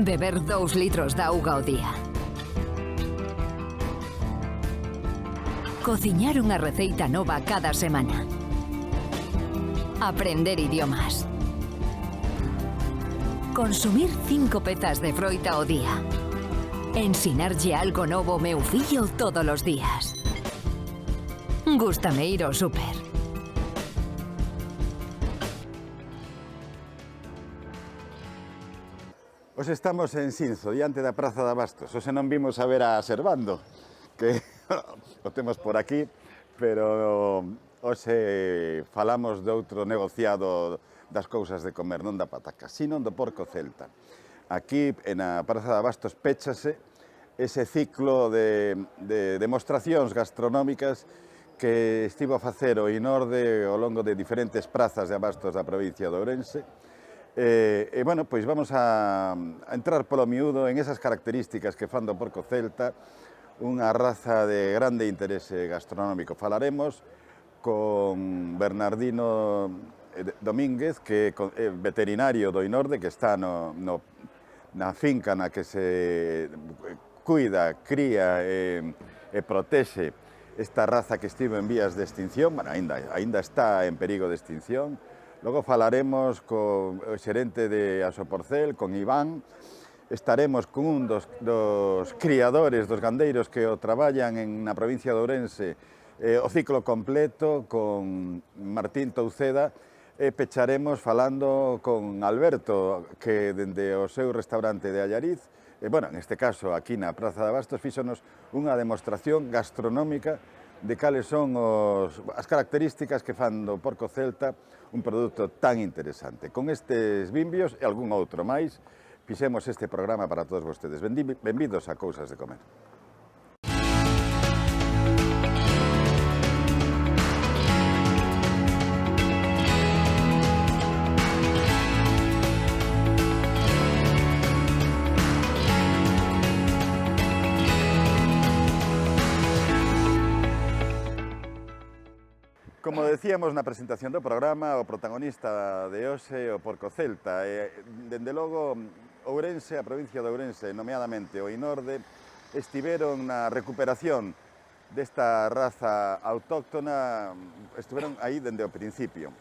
Beber 2 litros de auga ao día. Cociñar unha receita nova cada semana. Aprender idiomas. Consumir 5 pezas de froita ao día. Ensinarlle algo novo ao meu fillo todos os días. Gústame ir ao súper. Hoxe estamos en Xinzo, diante da Praza de Abastos. Hoxe non vimos a ver a Servando, que o temos por aquí, pero hoxe falamos de outro negociado das cousas de comer, non da pataca, sino do porco celta. Aquí, na Praza de Abastos, péchase ese ciclo de demostracións gastronómicas que estivo a facer o Inorde ao longo de diferentes prazas de Abastos da provincia de Ourense. Bueno, pois vamos a entrar polo miúdo en esas características que fan do porco celta unha raza de grande interese gastronómico. Falaremos con Bernardino Domínguez, que é veterinario do Inorde, que está na finca na que se cuida, cría e protexe esta raza que estivo en vías de extinción, bueno, aínda está en perigo de extinción. Logo falaremos co xerente de Asoporcel, con Iván. Estaremos con un dos criadores, dos gandeiros que o traballan na provincia de Ourense o ciclo completo, con Martín Touceda, e pecharemos falando con Alberto, que dende o seu restaurante de Allariz, bueno, neste caso aquí na Praza de Abastos, fíxonos unha demostración gastronómica de cales son as características que fan do porco celta un produto tan interesante. Con estes bimbios e algún outro máis, fixemos este programa para todos vostedes. Benvidos a Cousas de Comer. Como decíamos na presentación do programa, o protagonista de hoxe é o porco celta. Dende logo, Ourense, a provincia de Ourense, nomeadamente o Inorde, estiveron na recuperación desta raza autóctona, estiveron aí dende o principio.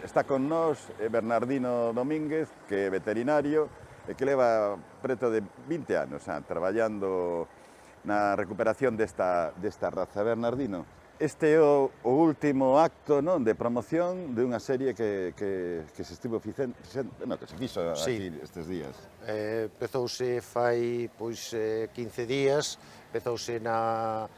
Está con nós Bernardino Domínguez, que é veterinario e que leva preto de 20 anos traballando na recuperación desta raza. Bernardino, este é o último acto, non, de promoción de unha serie que se estivo que se fixo aquí estes días. Empezouse fai 15 días, empezouse na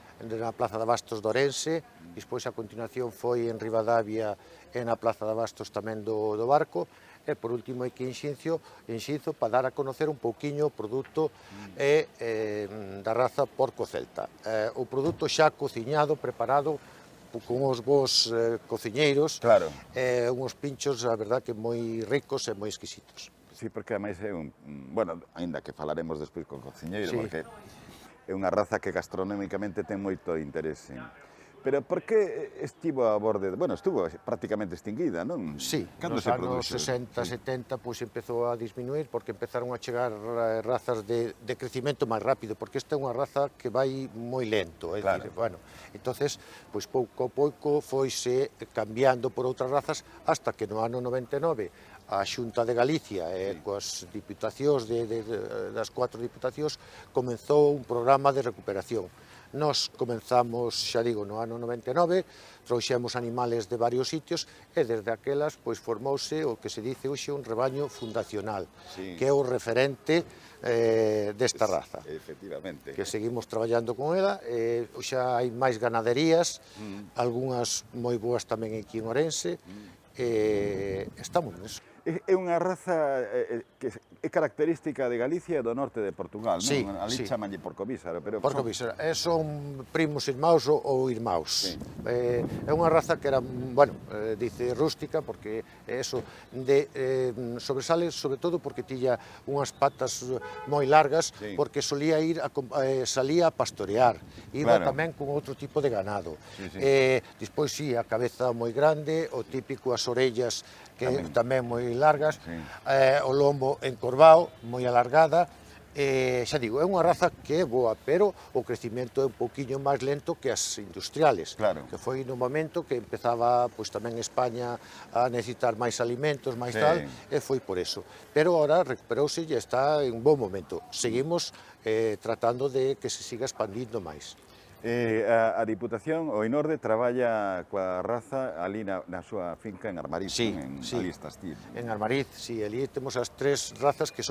Plaza de Abastos de Ourense, despois a continuación foi en Ribadavia e na Plaza de Abastos tamén do Barco, e por último aquí en Xinzo para dar a conocer un pouquiño o produto da raza porco celta. O produto xa cociñado, preparado con uns bons cociñeiros, uns pinchos, a verdad, que moi ricos e moi exquisitos. Sí, porque ademais é bueno, aínda que falaremos despois con cociñeiro, porque é unha raza que gastronómicamente ten moito interese. Pero por que estivo a borde? Bueno, estuvo prácticamente extinguida, non? Sí, nos anos 60, 70, pois empezou a disminuir porque empezaron a chegar razas de crecimento máis rápido, porque esta é unha raza que vai moi lento, é dicir, bueno, entonces, pois pouco a pouco foise cambiando por outras razas hasta que no ano 99 a Xunta de Galicia e coas diputacións das 4 diputacións comenzou un programa de recuperación. Nos comenzamos, xa digo, no ano 99, trouxemos animales de varios sitios e desde aquelas pois formouse o que se dice hoxe un rebaño fundacional, que é o referente desta raza. Efectivamente. Que seguimos traballando con ela, xa hai máis ganaderías, algunhas moi boas tamén aquí en Ourense, estamos neso. É unha raza que é característica de Galicia e do norte de Portugal, non? Sí, ali chamanlle porcovísaro. Porcovísaro, son primos irmãos ou irmãos. É unha raza que era, bueno, dice rústica, porque eso sobresale sobre todo porque tiña unhas patas moi largas, porque salía a pastorear, iba tamén con outro tipo de ganado. Despois, sí, a cabeza moi grande, o típico, as orellas que tamén moi largas, o lombo encorvado, moi alargada, Xa digo, é unha raza que é boa, pero o crecimento é un pouquiño máis lento que as industriales, Claro. que foi no momento que empezaba pois tamén España a necesitar máis alimentos, máis tal, e foi por eso. Pero ahora recuperouse e está en un bon momento. Seguimos tratando de que se siga expandindo máis. A Diputación, o Inorde, traballa coa raza ali na súa finca en Armariz, Sí, en sí. ali estás ti. En Armariz, sí, ali temos as tres razas que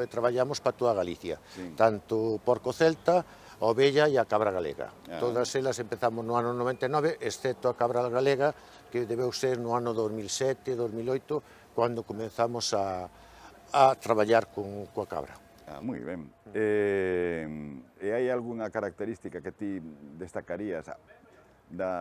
traballamos para toda Galicia, Sí. tanto porco celta, a ovella e a cabra galega. Ah. Todas elas empezamos no ano 99, excepto a cabra galega, que debeu ser no ano 2007, 2008, cando comenzamos a traballar coa cabra. Moi ben. E hai algunha característica que ti destacarías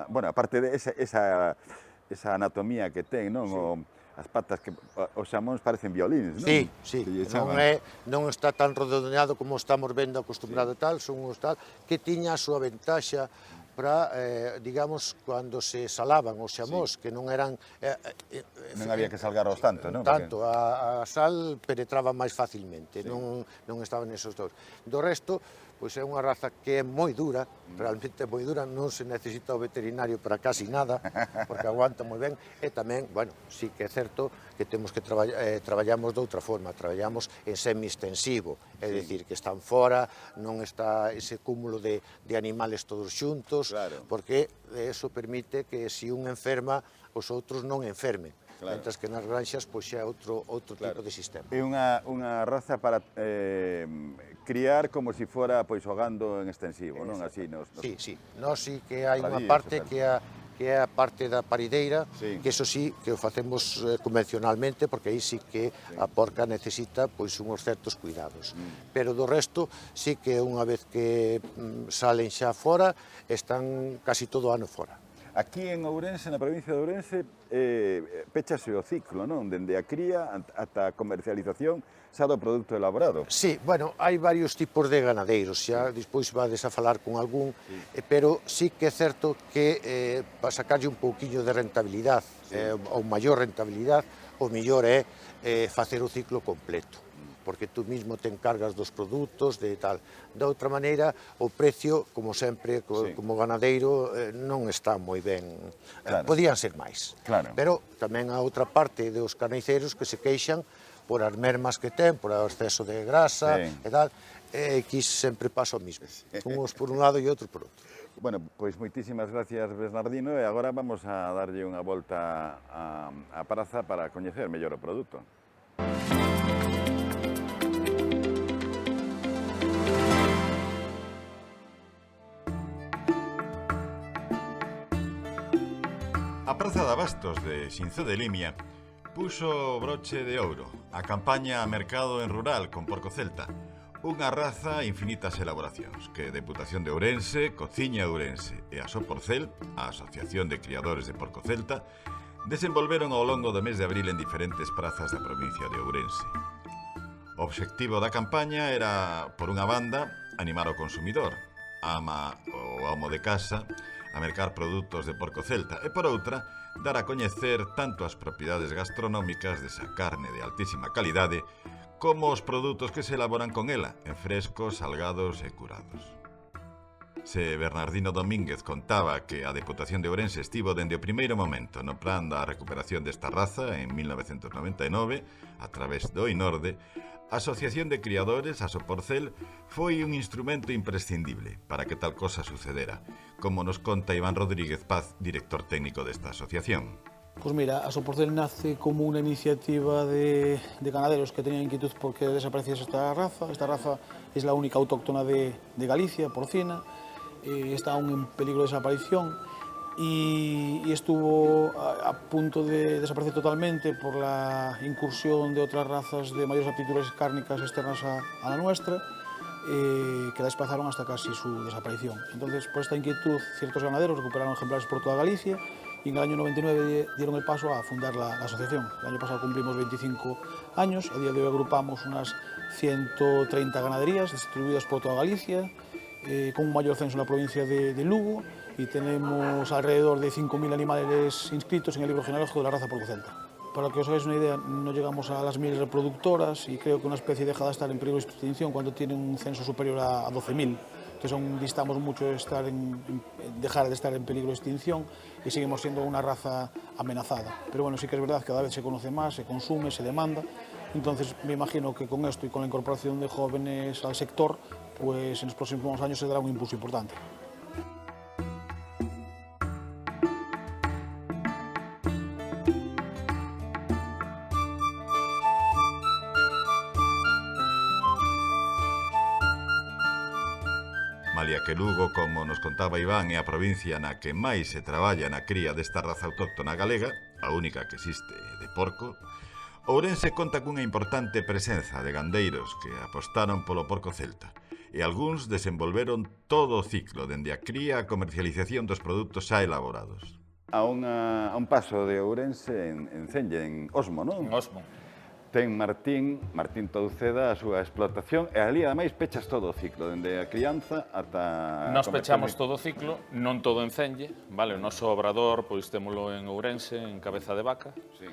bueno, aparte de esa anatomía que ten, non? As patas que os xamóns parecen violíns, non? Sí, sí, Que lle non, chaman. non está tan redondeado como estamos vendo acostumbrado tal, son uns tal, que tiña a súa ventaxa para, digamos, cando se salaban os xamós, que non eran... Non había que salgaros tanto, non? Tanto, a sal penetraba máis facilmente, non estaban esos dous. Do resto, pois é unha raza que é moi dura, realmente é moi dura, non se necesita o veterinario para casi nada, porque aguanta moi ben, e tamén, bueno, sí que é certo que temos que traballamos de outra forma, traballamos en semi-extensivo, é dicir, que están fora, non está ese cúmulo de animales todos xuntos, porque eso permite que se un enferma, os outros non enfermen. Mentras que nas granxas pois xa é outro tipo de sistema. É unha raza para criar como se fora pois hogando en extensivo, non? Así nos Sí, sí. Nós sí que hai unha radíos, parte tal. que é a parte da parideira, Sí. que eso sí que o facemos convencionalmente, porque aí sí que a porca necesita pois uns certos cuidados. Pero do resto sí que unha vez que salen xa fora, están casi todo o ano fora. Aquí en Ourense, na provincia de Ourense, péchase o ciclo, non? Dende a cría ata a comercialización xa do produto elaborado. Sí, bueno, hai varios tipos de ganadeiros, xa despois vades a falar con algún, pero sí que é certo que para sacarlle un pouquiño de rentabilidade, ou maior rentabilidade, o mellor é facer o ciclo completo, porque tú mismo te encargas dos produtos, de tal. De outra maneira, o precio, como sempre, como ganadeiro, non está moi ben. Podían ser máis. Pero tamén a outra parte dos carniceiros que se queixan por as mermas que ten, por o exceso de grasa e tal, e aquí sempre pasa o mismo. Uns por un lado e outros por outro. Bueno, pois moitísimas gracias, Bernardino, e agora vamos a darlle unha volta á praza para coñecer mellor o produto. A Praza de Abastos de Xinzo de Limia puxo broche de ouro a campaña Mercado en Rural con porco celta, unha raza infinitas elaboracións que Deputación de Ourense, Cociña Ourense e a Soporcel, a Asociación de Criadores de Porco Celta, desenvolveron ao longo do mes de abril en diferentes prazas da provincia de Ourense. O obxectivo da campaña era, por unha banda, animar o consumidor, ama ou amo de casa, a mercar produtos de porco celta e, por outra, dar a coñecer tanto as propiedades gastronómicas desa carne de altísima calidade como os produtos que se elaboran con ela, en frescos, salgados e curados. Se Bernardino Domínguez contaba que a Deputación de Ourense estivo dende o primeiro momento no plan da recuperación desta raza en 1999, a través do Inorde, a Asociación de Criadores, a Soporcel, foi un instrumento imprescindible para que tal cosa sucedera, como nos conta Iván Rodríguez Paz, director técnico desta asociación. Pois mira, a Soporcel nace como unha iniciativa de ganaderos que tenían inquietud porque desapareciese esta raza. Esta raza é a única autóctona de Galicia, porcina, está aún en peligro de desaparición y estuvo a punto de desaparecer totalmente por la incursión de otras razas de mayores aptitudes cárnicas externas a la nuestra, que la desplazaron hasta casi su desaparición. Entonces, por esta inquietud, ciertos ganaderos recuperaron ejemplares por toda Galicia y en el año 99 dieron el paso a fundar la asociación. El año pasado cumplimos 25 años, a día de hoy agrupamos unas 130 ganaderías distribuidas por toda Galicia, con un mayor censo en la provincia de Lugo, y tenemos alrededor de 5.000 animales inscritos en el libro genealógico de la raza porco celta. Para que os hagáis una idea, no llegamos a las 1000 reproductoras y creo que una especie deja de estar en peligro de extinción cuando tiene un censo superior a 12.000. Entonces aún distamos mucho de dejar de estar en peligro de extinción y seguimos siendo una raza amenazada. Pero bueno, sí que es verdad que cada vez se conoce más, se consume, se demanda. Entonces me imagino que con esto y con la incorporación de jóvenes al sector, pues en los próximos años se dará un impulso importante. Malia que Lugo, como nos contaba Iván, é a provincia na que máis se traballa na cría desta raza autóctona galega, a única que existe de porco, Ourense conta cunha importante presenza de gandeiros que apostaron polo porco celta e algúns desenvolveron todo o ciclo, dende a cría a comercialización dos produtos xa elaborados. A un paso de Ourense en Celle, en Osmo, non? En Osmo. Ten Martín Touceda a súa explotación e ali ademais pechas todo o ciclo, dende a crianza ata... Nos pechamos todo o ciclo, non todo en Celle, vale? O noso obrador, pois témolo en Ourense, en Cabeza de Vaca. Sí.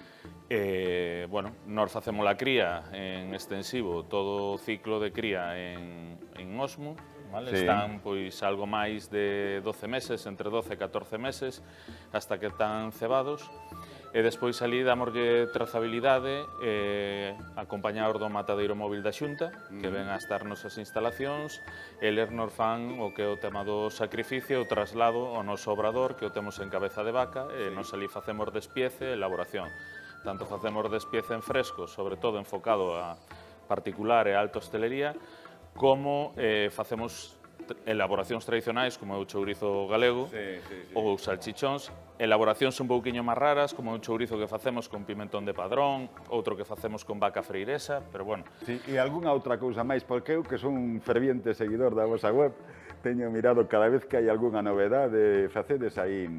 Bueno, nós facemos a cría en extensivo, todo o ciclo de cría en Osmo, vale? Sí. Están pois algo máis de 12 meses, entre 12 e 14 meses, hasta que están cebados. E despois ali damoslle trazabilidade acompañados do matadeiro móvil da Xunta, que ven a estar nosas instalacións, e eles nos fan o que é o tema do sacrificio, o traslado ao noso obrador, que o temos en Cabeza de Vaca, e nos ali facemos despiece e elaboración. Tanto facemos despiece en fresco, sobre todo enfocado a particular e alta hostelería, como facemos elaboracións tradicionais, como é o chourizo galego, ou salchichóns, elaboracións un pouquiño máis raras, como o chourizo que facemos con pimentón de Padrón, outro que facemos con vaca freiresa, pero bueno. Sí, e algunha outra cousa máis, porque eu, que son un ferviente seguidor da vosa web, teño mirado cada vez que hai algunha novedade, facedes aí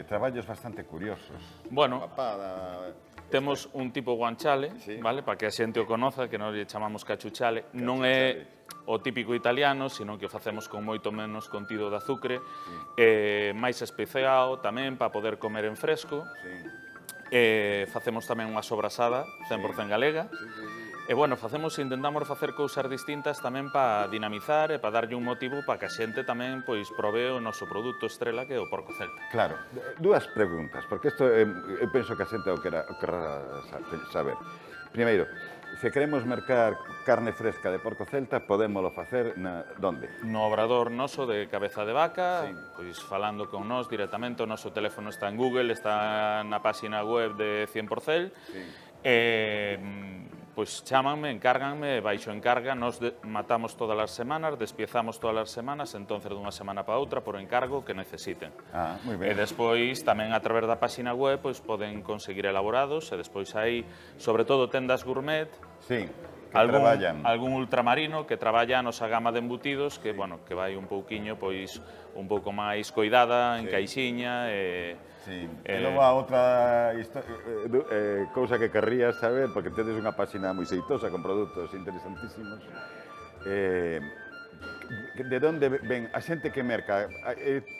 traballos bastante curiosos. Bueno, temos un tipo guanciale, vale, para que a xente o conoza, que nós lle chamamos cachuchale. Non é o típico italiano, sino que o facemos con moito menos contido de azucre, máis especiado tamén para poder comer en fresco. Facemos tamén unha sobrasada 100% galega. E, bueno, intentamos facer cousas distintas tamén para dinamizar e para darlle un motivo para que a xente tamén pois prove o noso produto estrela, que é o porco celta. Claro. Dúas preguntas, porque isto eu penso que a xente o querrá saber. Primeiro, se queremos mercar carne fresca de porco celta, podémolo facer onde? No obrador noso de Cabeza de Vaca, pois falando con nós directamente, o noso teléfono está en Google, está na página web de 100%, pois chámanme, encárganme, baixo encarga, nos matamos todas as semanas, despiezamos todas as semanas, entonces dunha semana para outra, por encargo que necesiten. Moi ben. E despois, tamén a través da página web, pois poden conseguir elaborados, e despois hai, sobre todo, tendas gourmet, algún ultramarino que traballa a nosa gama de embutidos, que, bueno, que vai un pouquiño, pois, un pouco máis coidada, en caixiña, Sí. E logo a outra cousa que querrías saber, porque tedes unha página moi xeitosa con produtos interesantísimos, de onde ven a xente que merca?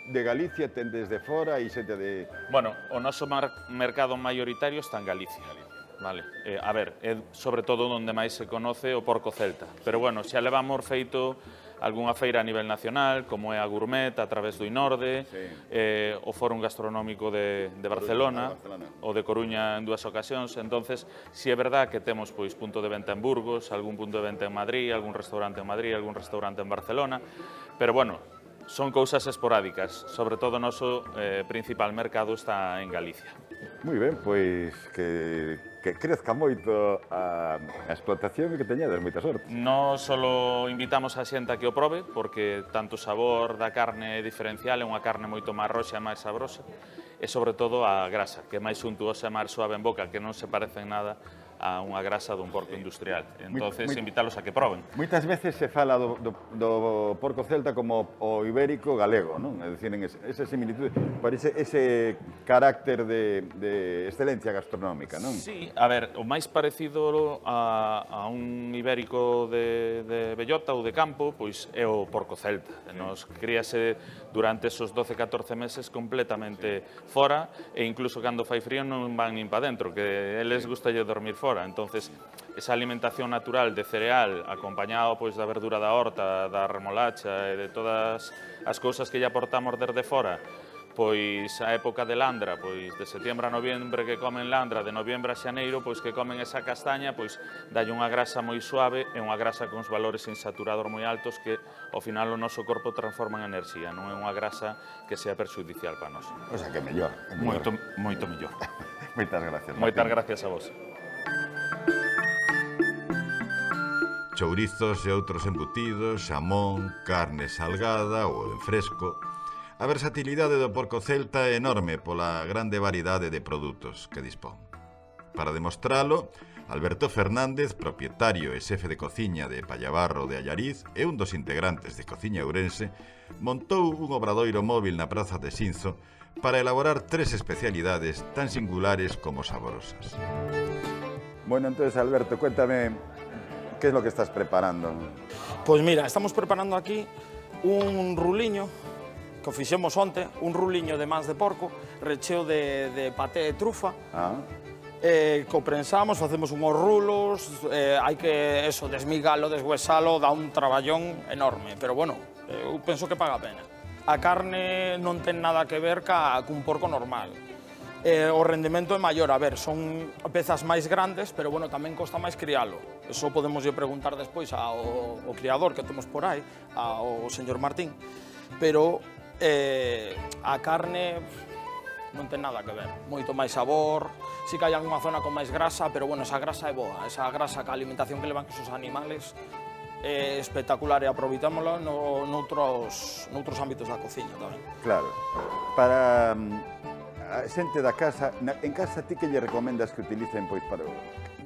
De Galicia, tendes de fora e xente de... Bueno, o noso mercado maioritario está en Galicia. Vale. A ver, é sobre todo onde máis se conoce o porco celta. Pero, bueno, xa levamos feito algunha feira a nivel nacional, como é a Gourmet, a través do Inorde, o Fórum Gastronómico de Barcelona, o de Coruña en 2 ocasións. Entonces, si é verdad que temos pois punto de venta en Burgos, algún punto de venta en Madrid, algún restaurante en Madrid, algún restaurante en Barcelona, pero, bueno, son cousas esporádicas. Sobre todo, o noso principal mercado está en Galicia. Moi ben, pois que crezca moito a explotación e que teñades moita sorte. Non só invitamos a xente a que o probe, porque tanto o sabor da carne é diferencial, é unha carne moito máis roxa e máis sabrosa, e sobre todo a grasa, que é máis suntuosa e máis suave en boca, que non se parece en nada a unha grasa dun porco industrial. Entonces, invítalos a que proben. Moitas veces se fala do porco celta como o ibérico galego, non? É dicir, en esa similitud, parece ese carácter de excelencia gastronómica, non? Sí, a ver, o máis parecido a un ibérico de bellota ou de campo, pois é o porco celta. Nos críase durante esos 12-14 meses completamente fora, e incluso cando fai frío non van nin pa dentro, que eles gustalle dormir fora. Entonces, esa alimentación natural de cereal, acompañado pois da verdura da horta, da remolacha e de todas as cousas que lle aportamos desde fora, pois a época de landra, pois de setiembre a noviembre que comen landra, de noviembre a xaneiro, pois que comen esa castaña, pois dalle unha grasa moi suave e unha grasa con uns valores insaturados moi altos que ao final o noso corpo transforma en enerxía, non é unha grasa que sea perxudicial para nós. O sea, que mellor. Moito mellor. Moitas gracias. Moitas gracias a vos. Chourizos e outros embutidos, xamón, carne salgada ou en fresco. A versatilidade do porco celta é enorme pola grande variedade de produtos que dispón. Para demostralo, Alberto Fernández, propietario e xefe de cociña de Pallabarro de Allariz e un dos integrantes de Cociña Ourense, montou un obradoiro móvil na praza de Xinzo para elaborar 3 especialidades tan singulares como saborosas. Bueno, entonces, Alberto, cuéntame, ¿qué es lo que estás preparando? Pois mira, estamos preparando aquí un ruliño que fixemos onte, un ruliño de mans de porco, recheo de paté e trufa, co prensamos, facemos unhos rulos, hai que desmigalo, deshuesalo, dá un traballón enorme, pero bueno, eu penso que paga a pena. A carne non ten nada que ver cun porco normal. O rendemento é maior, a ver, son pezas máis grandes, pero bueno, tamén costa máis crialo. Eso podemos preguntar despois ao criador que temos por aí, ao señor Martín, pero a carne non ten nada que ver, moito máis sabor, si que hai algunha zona con máis grasa, pero bueno, esa grasa é boa, esa grasa que a alimentación que levan esos animales é espectacular e aproveitámola noutros ámbitos da cociña tamén. Claro, para a xente da casa, en casa ti que lle recomendas que utilicen pois para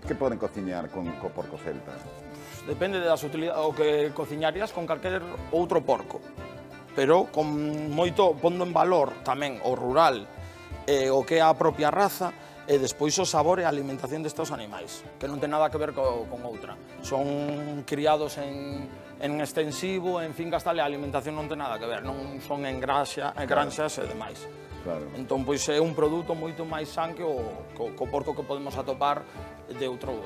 que poden cociñar co porco celta? Depende das utilidades, o que cociñarías con calquer outro porco, pero con moito pondo en valor tamén o rural e o que é a propia raza e despois o sabor e a alimentación destes animais, que non ten nada que ver con outra. Son criados en extensivo, en fincas tal, e a alimentación non ten nada que ver, non son en granxas e demais. Claro. Entón, pois é un produto moito máis san que o porco que podemos atopar de outros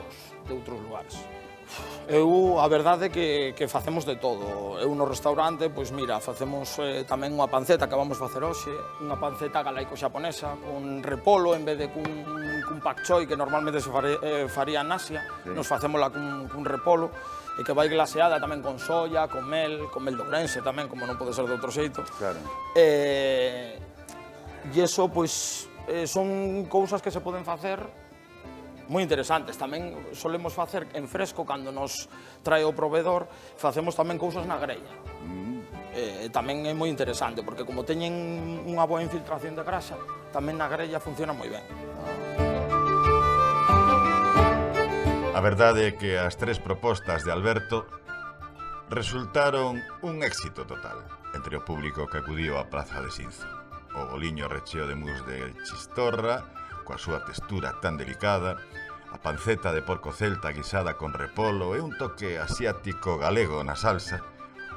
lugares. A verdade é que facemos de todo. Eu no restaurante, pois mira, facemos tamén unha panceta que vamos facer hoxe, unha panceta galaico-xaponesa, con repolo en vez de cun pak choi, que normalmente se faría en Asia, nos facémola cun repolo, e que vai glaseada tamén con soia, con mel de Ourense tamén, como non pode ser de outro xeito. Claro. E iso, pois, son cousas que se poden facer moi interesantes. Tamén solemos facer en fresco, cando nos trae o proveedor, facemos tamén cousas na grella. Tamén é moi interesante, porque como teñen unha boa infiltración de grasa, tamén na grella funciona moi ben. A verdade é que as 3 propostas de Alberto resultaron un éxito total entre o público que acudiu á praza de Xinzo. O boliño recheo de mousse de chistorra, coa súa textura tan delicada, a panceta de porco celta guisada con repolo e un toque asiático galego na salsa,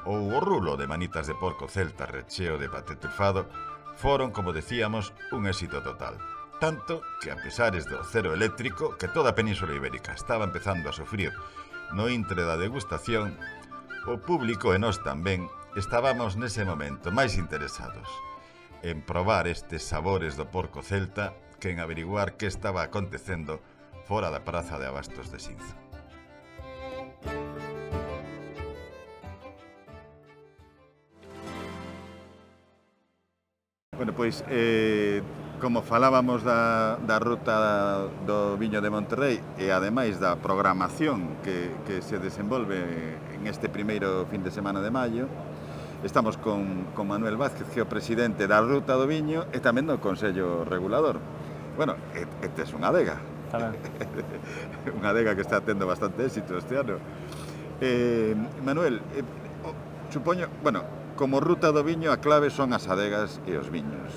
ou o rulo de manitas de porco celta recheo de paté trufado, foron, como decíamos, un éxito total. Tanto que, a pesares do cero eléctrico que toda a Península Ibérica estaba empezando a sufrir no intre da degustación, o público e nós tamén estábamos nese momento máis interesados en probar estes sabores do porco celta que en averiguar que estaba acontecendo fora da praza de abastos de Xinzo. Bueno, pois, como falábamos da ruta do viño de Monterrey e ademais da programación que se desenvolve en este primeiro fin de semana de maio, estamos con Manuel Vázquez, que é o presidente da ruta do viño e tamén do Consello Regulador. Bueno, este é unha adega, tamén. Unha adega que está tendo bastante éxito este ano. Manuel, supoño, bueno, como ruta do viño a clave son as adegas e os viños.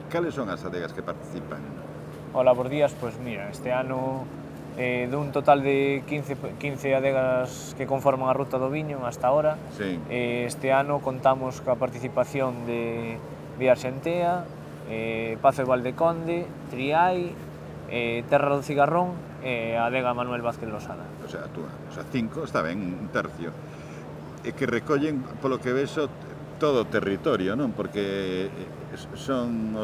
Cales son as adegas que participan? Hola, bons días, pois mira, este ano dun total de 15 adegas que conforman a ruta do viño hasta ahora. Sí. Este ano contamos coa participación de Arxentea, Pazo de Valdeconde, Triai, Terra do Cigarrón e a adega Manuel Vázquez Losada. O sea, tú, 5, está ben, un tercio. E que recollen, polo que vexo, todo o territorio, non? Porque son...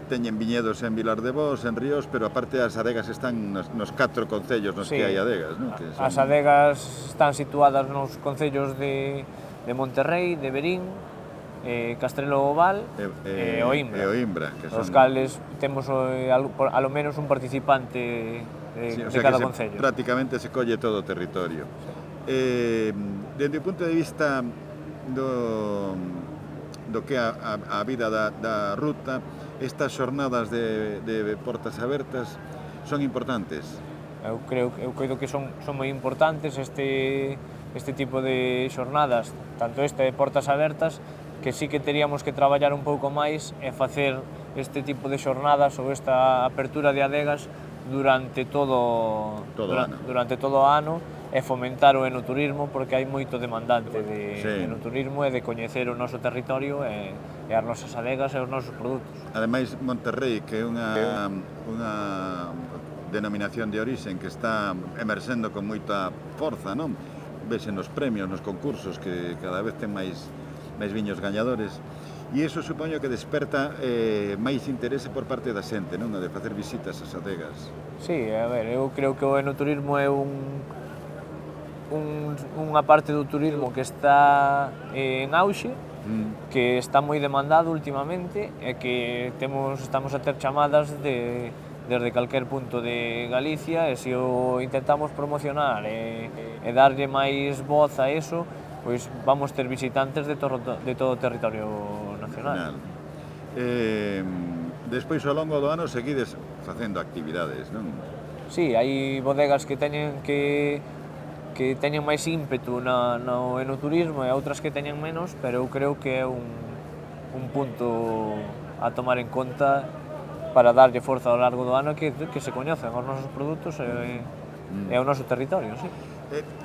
teñen viñedos en Vilar de Bos, en Ríos, pero aparte as adegas están nos 4 concellos nos que hai adegas, non? Que son... As adegas están situadas nos concellos de Monterrei, de Verín, Castrelo Oval e Oimbra. Que son... Os cales temos alo menos un participante de cada concello. Prácticamente se colle todo o territorio. Dende o punto de vista do que a vida da ruta, estas xornadas de portas abertas son importantes. Eu creo que son moi importantes este tipo de xornadas, tanto esta de portas abertas, que sí que teríamos que traballar un pouco máis e facer este tipo de xornadas ou esta apertura de adegas durante todo o ano e fomentar o enoturismo, porque hai moito demandante de enoturismo e de coñecer o noso territorio e as nosas adegas e os nosos produtos. Ademais, Monterrei, que é unha denominación de orixen que está emerxendo con moita forza, non? Vese nos premios, nos concursos, que cada vez ten máis viños gañadores, e iso supoño que desperta máis interese por parte da xente, non? De facer visitas ás adegas. Sí, a ver, eu creo que o enoturismo é unha parte do turismo que está en auxe, que está moi demandado últimamente e que estamos a ter chamadas desde calquer punto de Galicia, e se o intentamos promocionar e darlle máis voz a eso, pois vamos ter visitantes de todo o territorio nacional. Despois, ao longo do ano, seguides facendo actividades, non? Sí, hai bodegas que teñen máis ímpetu no enoturismo e outras que teñen menos, pero eu creo que é un punto a tomar en conta para darlle forza ao largo do ano que se coñecen os nosos produtos e o noso territorio, sí.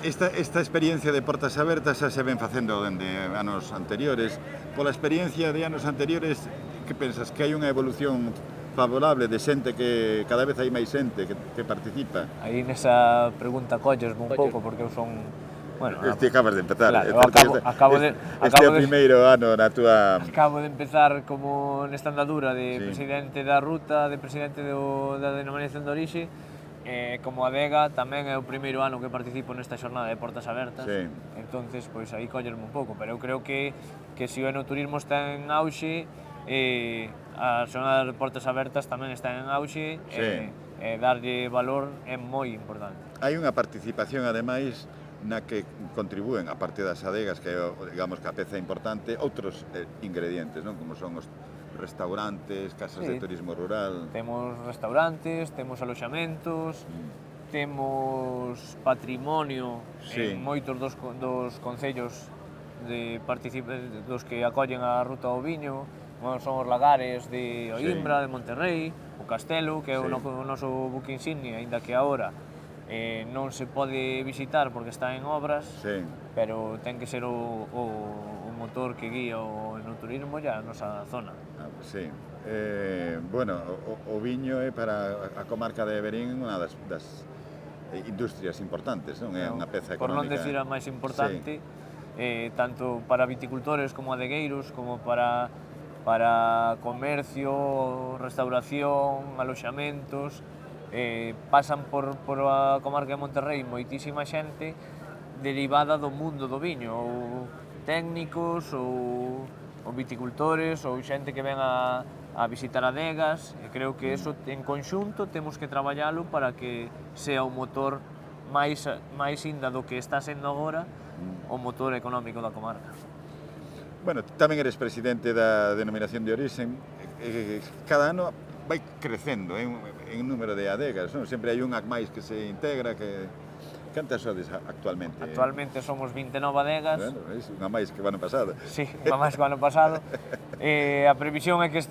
Esta experiencia de portas abertas xa se ven facendo dende anos anteriores. Pola experiencia de anos anteriores, que pensas? Que hai unha evolución favorable de xente, que cada vez hai máis xente que participa? Aí nesa pregunta collesme un pouco, porque eu son... Bueno, Este acabas de empezar. Claro, este é o primeiro ano na túa... Acabo de empezar como nesta andadura de presidente da ruta, de presidente da denominación de orixe, como adega tamén é o primeiro ano que participo nesta xornada de portas abertas, entonces pois aí collerme un pouco, pero eu creo que se o enoturismo está en auxe, as xornadas de portas abertas tamén están en auxe, e darlle valor é moi importante. Hai unha participación, ademais, na que contribúen, a parte das adegas, que é, digamos, que a peza importante, outros ingredientes, non? Como son os restaurantes, casas de turismo rural... Temos restaurantes, temos aloxamentos, temos patrimonio en moitos dos concellos dos que acollen a ruta do viño, como son os lagares de Oimbra, de Monterrei, o Castelo, que é o noso buque insignia, aínda que agora non se pode visitar porque está en obras, pero ten que ser o motor que guía o enoturismo e a nosa zona. Sí. Bueno, o viño é para a comarca de Verín unha das industrias importantes, non? É unha peza económica. Por non decir a máis importante, tanto para viticultores como adegueiros, como para comercio, restauración, aloxamentos, pasan por a comarca de Monterrei moitísima xente derivada do mundo do viño, ou técnicos, ou viticultores, ou xente que ven a visitar adegas, e creo que eso en conxunto temos que traballalo para que sea o motor máis inda do que está sendo agora o motor económico da comarca. Bueno, tamén eres presidente da denominación de orixen. Cada ano vai crecendo en número de adegas, non? Sempre hai unha máis que se integra, que... Cantas sodes actualmente? Actualmente somos 29 adegas. Bueno, é unha máis que o ano pasado. Sí, unha máis que o ano pasado. A previsión é que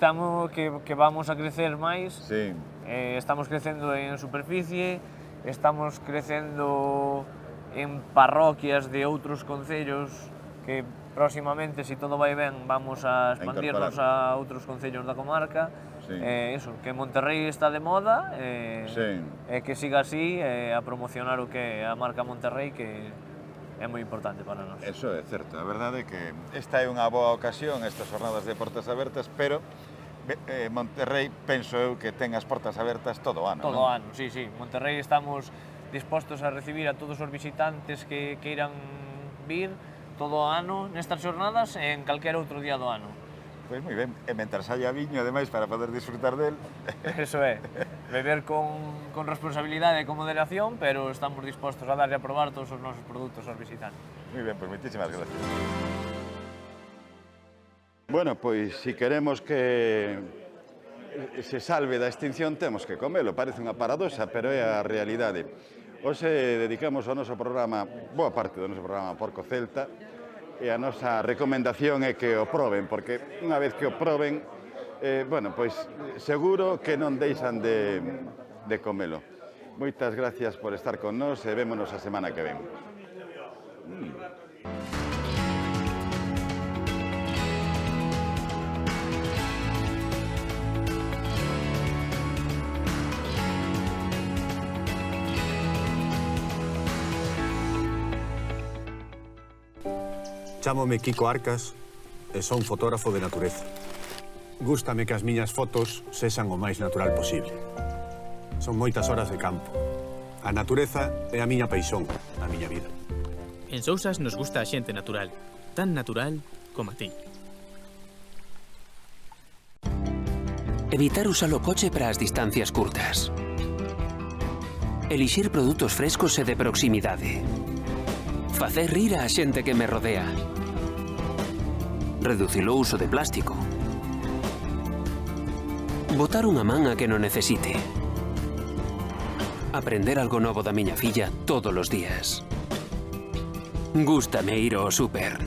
vamos a crecer máis. Sí. Estamos crecendo en superficie, estamos crecendo en parroquias de outros concellos que próximamente, se todo vai ben, vamos a expandirnos a outros concellos da comarca. Sí. Eso, que Monterrei está de moda, sí. Que siga así, a promocionar o que é a marca Monterrei, que é moi importante para nós. Eso é certo, a verdade é que esta é unha boa ocasión, estas jornadas de portas abertas, pero Monterrei, penso eu, que ten as portas abertas todo o ano, Todo o ano, sí, sí. Monterrei estamos dispostos a recibir a todos os visitantes que queiran vir todo o ano nestas jornadas e en calquera outro día do ano. Pois moi ben, e mentras haya viño, ademais, para poder disfrutar del... Eso é, beber con responsabilidade e con moderación, pero estamos dispostos a darle a probar todos os nosos produtos aos visitantes. Moi ben, pois moitísimas gracias. Bueno, pois, se queremos que se salve da extinción, temos que comelo. Parece unha paradoxa, pero é a realidade. Hoxe dedicamos ao noso programa, boa parte do noso programa Porco Celta, e a nosa recomendación é que o proben, porque unha vez que o proben, bueno, pois seguro que non deixan de comelo. Moitas gracias por estar con nós e vémonos a semana que ven. Chámome Kiko Arcas e son fotógrafo de natureza. Gústame que as miñas fotos sexan o máis natural posible. Son moitas horas de campo. A natureza é a miña paixón, a miña vida. En Sousas nos gusta a xente natural, tan natural como a ti. Evitar usar o coche para as distancias curtas. Elixir produtos frescos e de proximidade. Facer rir a xente que me rodea. Reducir o uso de plástico. Botar unha man a que non necesite. Aprender algo novo da miña filla todos os días. Gústame ir ao súper.